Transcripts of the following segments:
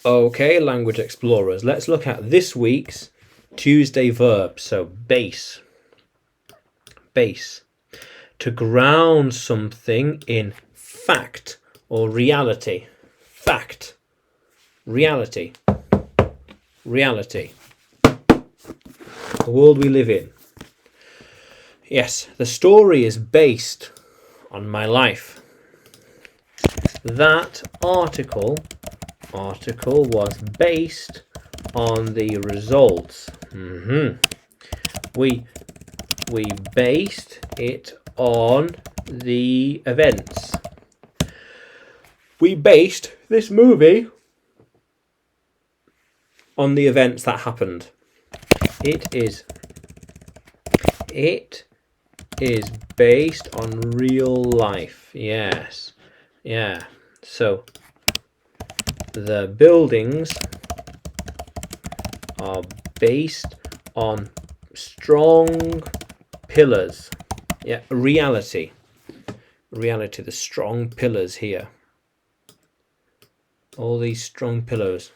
Okay, language explorers, let's look at this week's Tuesday verb. So base. Base. To ground something in fact or reality. Fact. Reality. Reality. The world we live in. Yes, the story is based on my life. That article was based on the results. We based it on the events. We based this movie on the events that happened. It is based on real life. Yes. Yeah. So the buildings are based on strong pillars. Yeah, reality. Reality, the strong pillars here. All these strong pillars.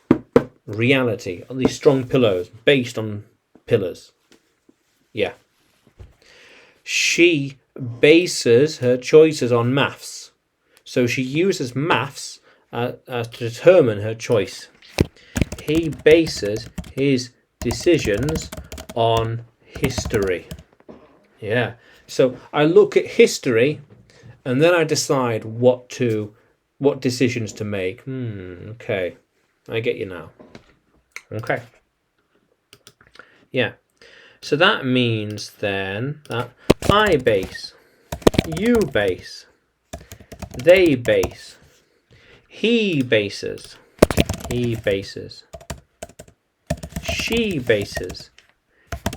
Reality, all these strong pillars based on pillars. Yeah. She bases her choices on maths. So she uses maths to determine her choice. He bases his decisions on history. Yeah. So I look at history and then I decide what decisions to make. Okay. I get you now. Okay. Yeah. So that means then that I base, you base, they base, he bases, she bases,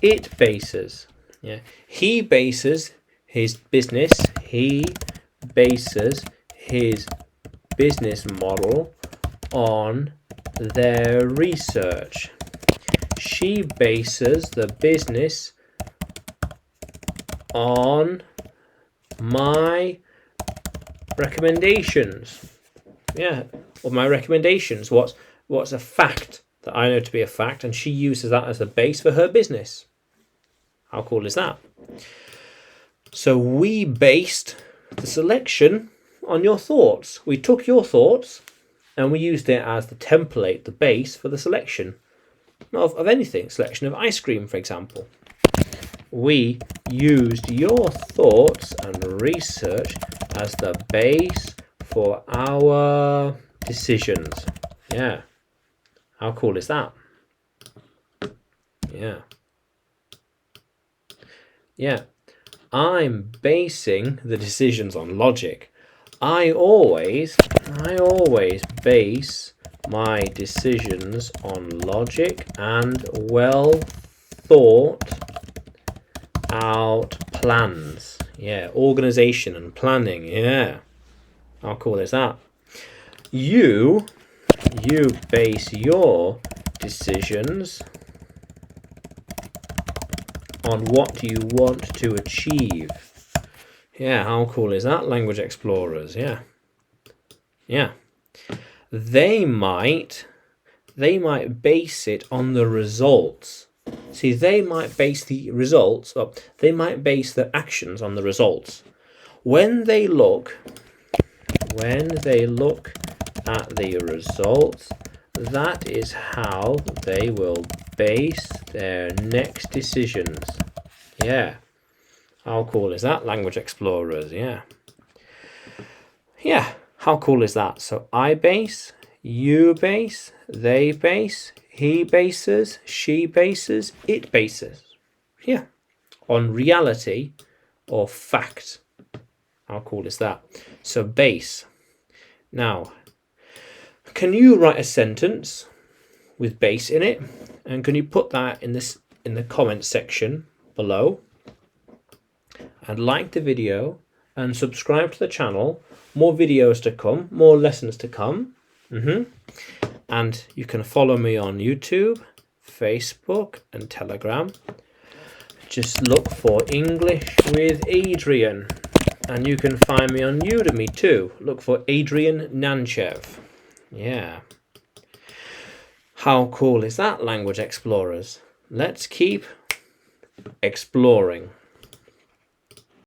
it bases. Yeah. He bases his business, he bases his business model on their research. She bases the business on my recommendations. Yeah, or my recommendations. What's a fact that I know to be a fact, and she uses that as the base for her business. How cool is that? So we based the selection on your thoughts. We took your thoughts and we used it as the template, the base for the selection of anything. Selection of ice cream, for example. We used your thoughts and research as the base for our decisions. Yeah. How cool is that? Yeah. Yeah. I'm basing the decisions on logic. I always base my decisions on logic and well thought out plans. Yeah, organization and planning. Yeah. How cool is that? You base your decisions on what you want to achieve. Yeah, how cool is that, language explorers? Yeah. Yeah. They might base it on the results. See, they might base the results, or they might base the actions on the results. When they look at the results, that is how they will base their next decisions. Yeah. How cool is that, language explorers? Yeah. Yeah. How cool is that? So I base, you base, they base, he bases, she bases, it bases. Yeah. On reality or fact. How cool is that? So base. Now, can you write a sentence with base in it? And can you put that in the comments section below? And like the video and subscribe to the channel. More videos to come, more lessons to come. And you can follow me on YouTube, Facebook and Telegram. Just look for English with Adrian. And you can find me on Udemy too. Look for Adrian Nanchev. Yeah. How cool is that, language explorers? Let's keep exploring.